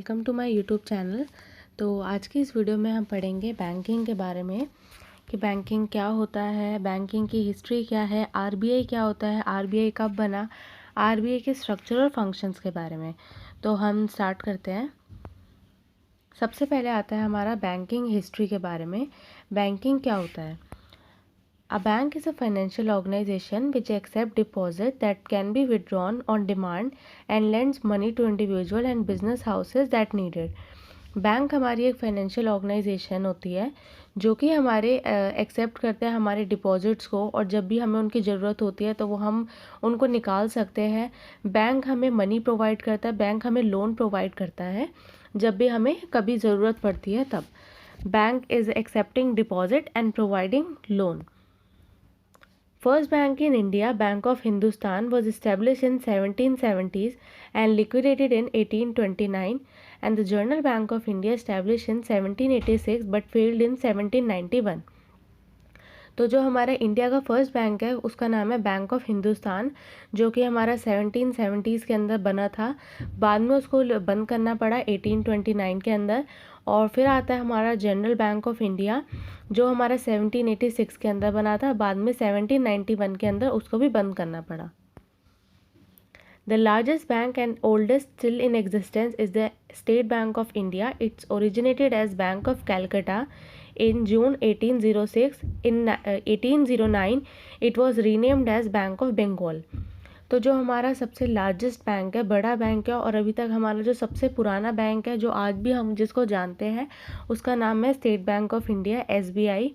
Welcome to my YouTube channel. तो आज की इस वीडियो में हम पढ़ेंगे बैंकिंग के बारे में कि बैंकिंग क्या होता है, बैंकिंग की हिस्ट्री क्या है, आरबीआई क्या होता है, आरबीआई कब बना, आरबीआई के स्ट्रक्चरल फंक्शंस के बारे में। तो हम स्टार्ट करते हैं। सबसे पहले आता है हमारा बैंकिंग हिस्ट्री के बारे में। बैंकिंग क्या होता है? A bank is a financial organization which accepts deposit that can be withdrawn on demand and lends money to individual and business houses that need it. Bank हमारी एक फाइनेंशियल ऑर्गेनाइजेशन होती है जो कि हमारे एक्सेप्ट करते हैं हमारे डिपॉजिट्स को, और जब भी हमें उनकी ज़रूरत होती है तो वो हम उनको निकाल सकते हैं। बैंक हमें मनी प्रोवाइड करता है, बैंक हमें लोन प्रोवाइड करता है जब भी हमें कभी ज़रूरत पड़ती है तब। Bank is accepting deposit and providing loan. First bank in India, Bank of Hindustan, was established in 1770s and liquidated in 1829, and the General Bank of India established in 1786 but failed in 1791. तो जो हमारा India का first bank है उसका नाम है bank of Hindustan, जो कि हमारा 1770s के अंदर बना था। बाद में उसको बंद करना पड़ा 1829 के अंदर। और फिर आता है हमारा जनरल बैंक ऑफ इंडिया, जो हमारा 1786 के अंदर बना था। बाद में 1791 के अंदर उसको भी बंद करना पड़ा। The largest bank and oldest still in existence is the State Bank of India. It's originated as Bank of Calcutta in June 1806. In 1809, it was renamed as Bank of Bengal. तो जो हमारा सबसे लार्जेस्ट बैंक है, बड़ा bank है, और अभी तक हमारा जो सबसे पुराना बैंक है जो आज भी हम जिसको जानते हैं उसका नाम है state bank of India, SBI.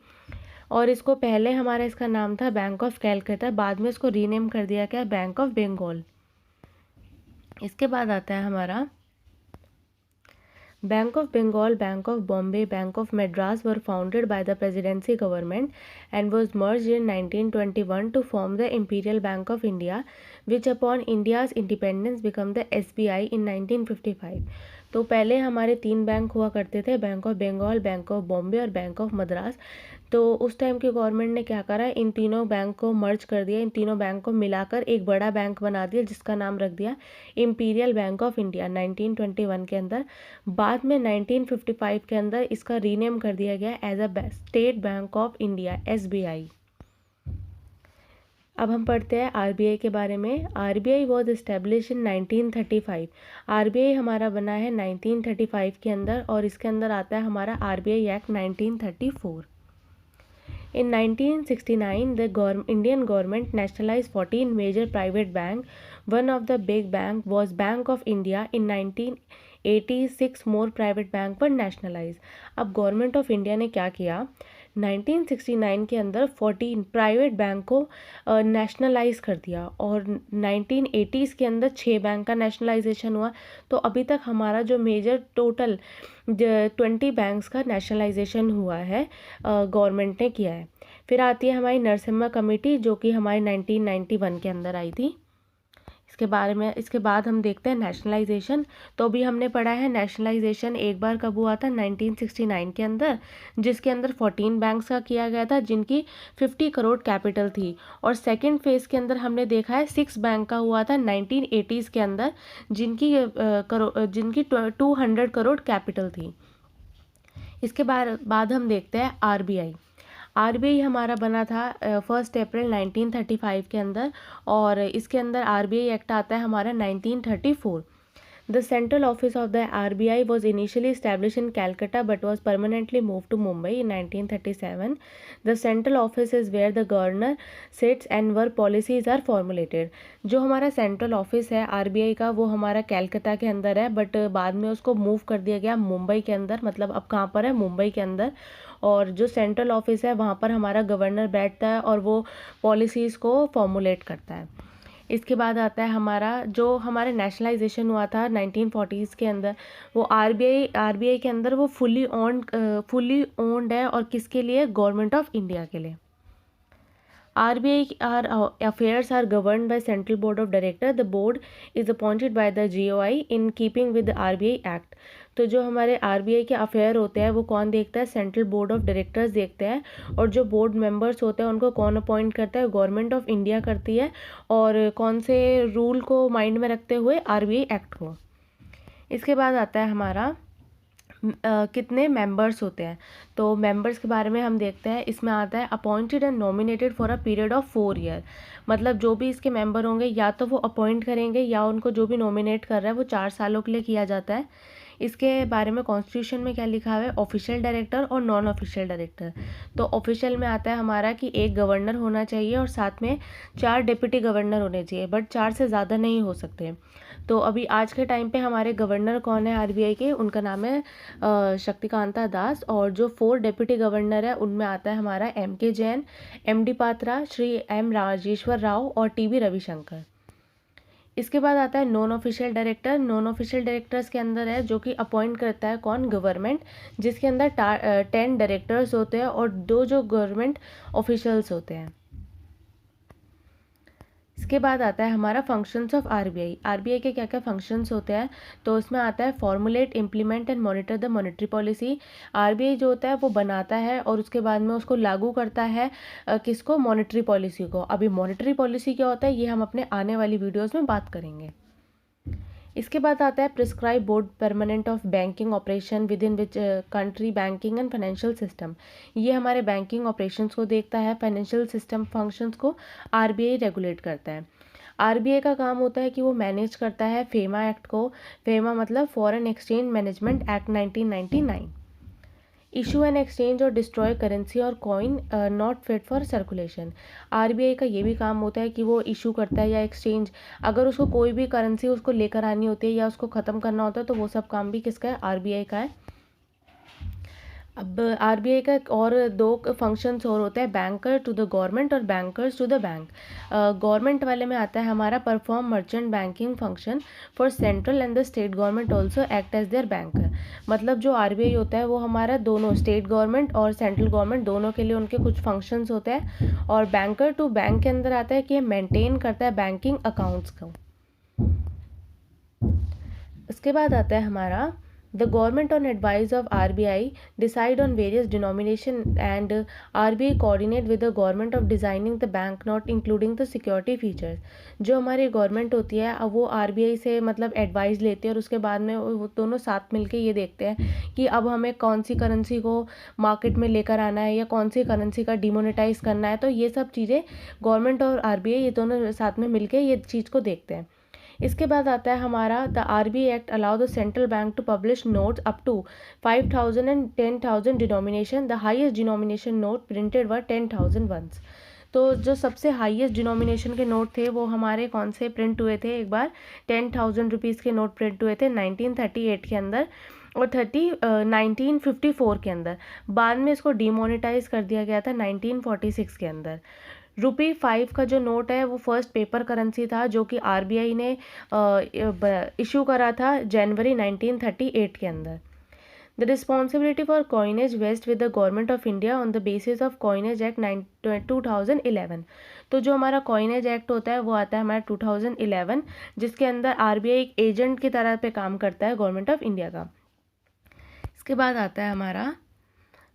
और इसको पहले हमारा इसका नाम था बैंक ऑफ कैलकाटा, बाद में इसको रीनेम कर दिया गया बैंक ऑफ बंगाल। इसके बाद आता है हमारा bank of Bengal, bank of Bombay, bank of Madras were founded by the presidency government and was merged in 1921 to form the imperial bank of India, which upon India's independence become the SBI in 1955। तो पहले हमारे 3 bank हुआ करते थे, bank of Bengal, bank of Bombay और bank of Madras. तो उस time की गवर्नमेंट ने क्या करा, इन तीनों बैंक को मर्ज कर दिया, इन तीनों बैंक को मिलाकर एक बड़ा बैंक बना दिया जिसका नाम रख दिया इंपीरियल बैंक ऑफ इंडिया 1921 के अंदर। बाद में 1955 के अंदर इसका रीनेम कर दिया गया as a state bank of India, SBI. अब हम पढ़ते हैं आरबीआई के बारे में। RBI was establish in 1935। RBI हमारा बना है 1935 के अंदर, और इसके अंदर आता है हमारा RBI act 1934। In 1969, the Indian government nationalized 14 major private banks. One of the big bank was Bank of India. In 1986, more private bank were nationalized. अब गवर्नमेंट ऑफ इंडिया ने क्या किया, 1969 के अंदर 14 प्राइवेट बैंक को नेशनलाइज कर दिया, और 1980s के अंदर 6 बैंक का नेशनलाइजेशन हुआ। तो अभी तक हमारा जो मेजर टोटल 20 बैंक्स का नेशनलाइजेशन हुआ है, गवर्नमेंट ने किया है। फिर आती है हमारी नरसिम्हा कमेटी, जो कि हमारी 1991 के अंदर आई थी। इसके बाद हम देखते हैं नेशनलाइजेशन। तो अभी हमने पढ़ा है नेशनलाइजेशन एक बार कब हुआ था, 1969 के अंदर, जिसके अंदर 14 बैंक्स का किया गया था जिनकी 50 करोड़ कैपिटल थी। और सेकंड फेज के अंदर हमने देखा है 6 बैंक का हुआ था 1980s के अंदर, जिनकी 200 करोड़ कैपिटल थी। इसके बाद हम देखते हैं आरबीआई। आरबीआई हमारा बना था 1 अप्रैल 1935 के अंदर, और इसके अंदर आरबीआई एक्ट आता है हमारा 1934। The central office of the RBI was initially established in Calcutta but was permanently moved to Mumbai in 1937. The central office is where the governor sits and where policies are formulated. जो हमारा central office है RBI का वो हमारा कैलकाता के अंदर है, but बाद में उसको मूव कर दिया गया मुंबई के अंदर। मतलब अब कहाँ पर है, मुंबई के अंदर। और जो सेंट्रल ऑफिस है वहाँ पर हमारा गवर्नर बैठता है और वो पॉलिसीज़ को फॉर्मुलेट करता है। इसके बाद आता है हमारा जो हमारे नेशनलाइजेशन हुआ था 1940s के अंदर, वो आरबीआई के अंदर वो फुली ओन्ड है, और किसके लिए, गवर्नमेंट ऑफ इंडिया के लिए। RBI affairs are governed by Central Board of Directors. The board is appointed by the GOI in keeping with the RBI Act. तो जो हमारे RBI के अफेयर होते हैं वो कौन देखता है, सेंट्रल बोर्ड ऑफ डायरेक्टर्स देखते हैं। और जो बोर्ड मेंबर्स होते हैं उनको कौन अपॉइंट करता है, गवर्नमेंट ऑफ इंडिया करती है। और कौन से रूल को माइंड में रखते हुए, RBI एक्ट को। इसके बाद आता है हमारा कितने मेंबर्स होते हैं। तो मेंबर्स के बारे में हम देखते हैं। इसमें आता है appointed and nominated for a period of 4 year. मतलब जो भी इसके मेंबर होंगे या तो वो अपॉइंट करेंगे या उनको जो भी नॉमिनेट कर रहा है वो 4 सालों के लिए किया जाता है। इसके बारे में कॉन्स्टिट्यूशन में क्या लिखा हुआ है, ऑफिशियल डायरेक्टर और नॉन ऑफिशियल डायरेक्टर। तो ऑफिशियल में आता है हमारा कि एक गवर्नर होना चाहिए और साथ में 4 डिप्टी गवर्नर होने चाहिए, बट 4 से ज़्यादा नहीं हो सकते। तो अभी आज के टाइम पे हमारे गवर्नर कौन है आरबीआई के, उनका नाम है शक्तिकांता दास। और जो 4 डिप्टी गवर्नर है उनमें आता है हमारा M K Jain, M D Patra, Shri M Rajeshwar Rao और टी बी रविशंकर। इसके बाद आता है non official director. Non official directors के अंदर है जो कि अपॉइंट करता है कौन, गवर्नमेंट, जिसके अंदर 10 डायरेक्टर्स होते हैं और 2 जो गवर्नमेंट ऑफिशियल्स होते हैं। इसके बाद आता है हमारा फंक्शंस ऑफ आरबीआई। आरबीआई के क्या क्या फंक्शंस होते हैं, तो इसमें आता है formulate, implement and monitor the monetary policy. RBI जो होता है वो बनाता है और उसके बाद में उसको लागू करता है किसको, मॉनेटरी पॉलिसी को। अभी मॉनेटरी पॉलिसी क्या होता है ये हम अपने आने वाली वीडियोज़ में बात करेंगे। इसके बाद आता है prescribe board permanent of banking operation with in which country banking and financial system. ये हमारे बैंकिंग ऑपरेशंस को देखता है, फाइनेंशियल सिस्टम फंक्शंस को आरबीआई रेगुलेट करता है। आरबीआई का काम होता है कि वो मैनेज करता है फेमा एक्ट को। फेमा मतलब foreign exchange management act 1999। Issue and exchange और डिस्ट्रॉय करेंसी और coin not fit for circulation. RBI का ये भी काम होता है कि वो इशू करता है या एक्सचेंज, अगर उसको कोई भी करेंसी उसको लेकर आनी होती है या उसको ख़त्म करना होता है तो वो सब काम भी किसका है, आरबीआई का है। अब आरबीआई का और 2 फंक्शंस और होते हैं, बैंकर टू द गवर्नमेंट और bankers to the bank. Government वाले में आता है हमारा perform merchant banking function for central and the state government also act as their banker. मतलब जो आरबीआई होता है वो हमारा दोनों स्टेट गवर्नमेंट और सेंट्रल गवर्नमेंट दोनों के लिए उनके कुछ फंक्शंस होते हैं। और बैंकर टू बैंक के अंदर आता है कि ये मेंटेन करता है बैंकिंग अकाउंट्स को। उसके बाद आता है हमारा The government on advice of RBI decide on various denomination and RBI coordinate with the government of designing the banknote including the security features। जो हमारी गवर्नमेंट होती है अब वो आरबीआई से मतलब एडवाइस लेते हैं और उसके बाद में वो दोनों साथ मिलके ये देखते हैं कि अब हमें कौन सी करेंसी को मार्केट में लेकर आना है या कौन सी करेंसी का डिमोनेटाइज करना है। तो ये सब चीज़ें गवर्नमेंट और आरबीआई ये दोनों साथ में मिलके ये चीज़ को देखते हैं। इसके बाद आता है हमारा the RBI act allow the central bank to publish notes up to 5,000 and 10,000 denomination. The highest denomination note printed were 10,000 ones. तो जो सबसे हाईएस्ट डिनोमिनेशन के नोट थे वो हमारे कौन से प्रिंट हुए थे, एक बार 10,000 रुपीज़ के नोट प्रिंट हुए थे 1938 के अंदर और 1954 के अंदर। बाद में इसको डिमोनेटाइज कर दिया गया था 1946 के अंदर। ₹5 का जो नोट है वो फर्स्ट पेपर करेंसी था जो कि आरबीआई ने इशू करा था जनवरी 1938 के अंदर। The responsibility for coinage vest with the government of India on the basis of coinage act 2011। तो जो हमारा कॉइनेज एक्ट होता है वो आता है हमारा 2011, जिसके अंदर आरबीआई एक एजेंट की तरह पे काम करता है गवर्नमेंट ऑफ इंडिया का। इसके बाद आता है हमारा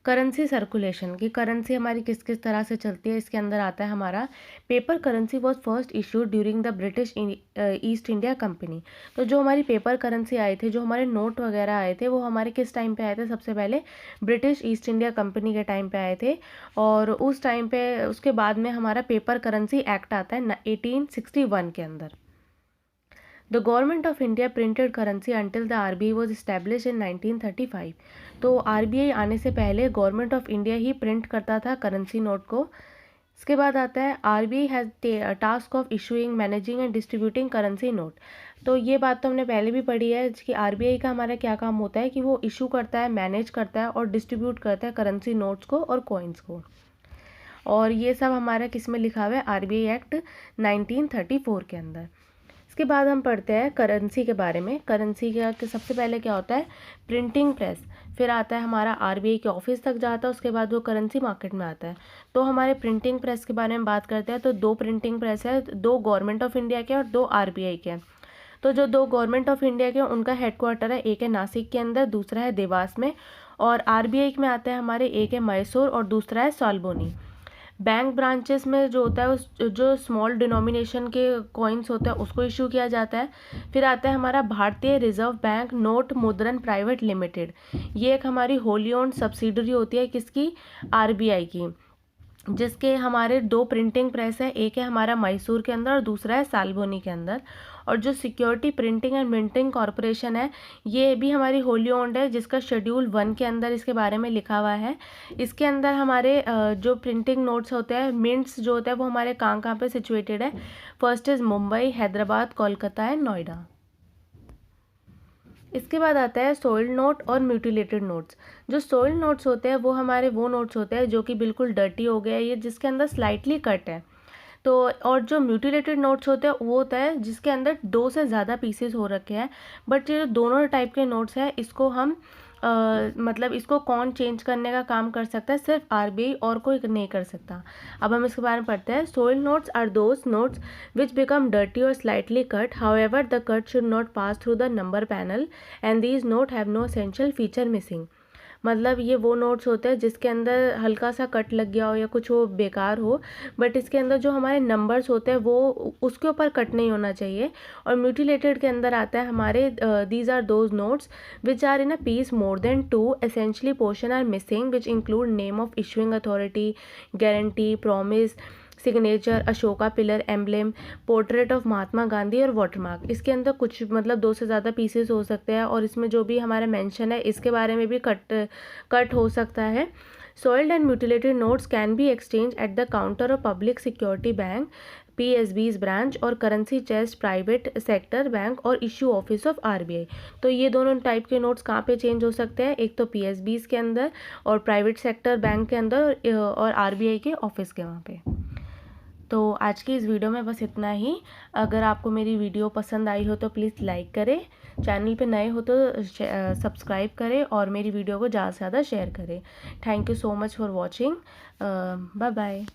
करेंसी सर्कुलेशन की, करेंसी हमारी किस किस तरह से चलती है। इसके अंदर आता है हमारा paper currency was first issued during the British east India company. तो जो हमारी पेपर करेंसी आए थे, जो हमारे नोट वगैरह आए थे वो हमारे किस टाइम पे आए थे, सबसे पहले ब्रिटिश ईस्ट इंडिया कंपनी के टाइम पे आए थे। और उस टाइम पे उसके बाद में हमारा पेपर करेंसी एक्ट आता है 1861 के अंदर। The government of India printed currency until the RBI was establish in 1935। तो आरबीआई आने से पहले government of India he print करता था करेंसी नोट को। इसके बाद आता है RBI has task of issuing, managing and distributing currency note. तो ये बात तो हमने पहले भी पढ़ी है कि आरबीआई का हमारा क्या काम होता है कि वो इशू करता है, मैनेज करता है और डिस्ट्रीब्यूट करता है करेंसी नोट्स को और कॉइन्स को। और ये सब हमारा किस में लिखा हुआ है, आरबीआई एक्ट 1934 के अंदर। इसके बाद हम पढ़ते हैं करेंसी के बारे में। करेंसी का सबसे पहले क्या होता है, प्रिंटिंग प्रेस, फिर आता है हमारा आरबीआई के ऑफिस तक जाता है, उसके बाद वो करेंसी मार्केट में आता है। तो हमारे प्रिंटिंग प्रेस के बारे में बात करते हैं तो 2 प्रिंटिंग प्रेस है, 2 गवर्नमेंट ऑफ इंडिया के और 2 आरबीआई के। तो जो 2 गवर्नमेंट ऑफ इंडिया के उनका हेडक्वार्टर है, एक है नासिक के अंदर, दूसरा है देवास में। और आरबीआई में आता है हमारे, एक है मैसूर और दूसरा है साल्बोनी। बैंक ब्रांचेस में जो होता है उस जो स्मॉल डिनोमिनेशन के कॉइन्स होते हैं उसको इशू किया जाता है। फिर आता है हमारा भारतीय रिजर्व बैंक नोट मुद्रण प्राइवेट लिमिटेड। ये एक हमारी होली ओन्ड सब्सिडरी होती है किसकी, आरबीआई की, जिसके हमारे 2 प्रिंटिंग प्रेस है, एक है हमारा मैसूर के अंदर और दूसरा है साल्बोनी के अंदर। और जो security printing and minting corporation है ये भी हमारी होली ओन्ड है, जिसका शेड्यूल 1 के अंदर इसके बारे में लिखा हुआ है। इसके अंदर हमारे जो प्रिंटिंग नोट्स होते हैं, मिंट्स जो होता है वो हमारे कहाँ पे सिचुएटेड है। First is Mumbai, Hyderabad, Kolkata and Noida. इसके बाद आता है सोइल्ड नोट और म्यूटिलेटेड नोट्स। जो सोइल्ड नोट्स होते हैं वो हमारे वो नोट्स होते हैं जो कि बिल्कुल डर्टी हो गया है, ये जिसके अंदर स्लाइटली कट है। तो और जो म्यूटिलेटेड नोट्स होते हैं वो होता है जिसके अंदर 2 से ज़्यादा पीसेस हो रखे हैं। बट ये जो दोनों टाइप के नोट्स हैं इसको हम मतलब इसको कौन चेंज करने का काम कर सकता है, सिर्फ आरबीआई और कोई नहीं कर सकता। अब हम इसके बारे में पढ़ते हैं। Soiled notes are those notes which become dirty और slightly cut, however the cut should not pass through the number panel and these note have no essential feature missing. मतलब ये वो नोट्स होते हैं जिसके अंदर हल्का सा कट लग गया हो या कुछ वो बेकार हो, बट इसके अंदर जो हमारे नंबर्स होते हैं वो उसके ऊपर कट नहीं होना चाहिए। और म्यूटिलेटेड के अंदर आता है हमारे these are those notes which are in a piece more than 2 essentially portion are missing which include name of issuing authority, guarantee, promise, signature, Ashoka pillar, emblem, portrait of Mahatma Gandhi और वाटरमार्क। इसके अंदर कुछ मतलब 2 से ज़्यादा पीसेस हो सकते हैं और इसमें जो भी हमारा मेंशन है इसके बारे में भी कट हो सकता है। Soiled and mutilated notes can be exchange at the counter of public security bank, PSBs branch और currency chest private sector bank और इशू ऑफिस ऑफ आरबीआई। तो ये दोनों टाइप के नोट्स कहाँ पे चेंज हो सकते हैं, एक तो पीएसबीज के अंदर और प्राइवेट सेक्टर बैंक के अंदर और आरबीआई के ऑफिस के वहाँ पे। तो आज की इस वीडियो में बस इतना ही। अगर आपको मेरी वीडियो पसंद आई हो तो प्लीज़ लाइक करें, चैनल पे नए हो तो सब्सक्राइब करें और मेरी वीडियो को ज़्यादा से ज़्यादा शेयर करें। Thank you so much for watching. Bye bye.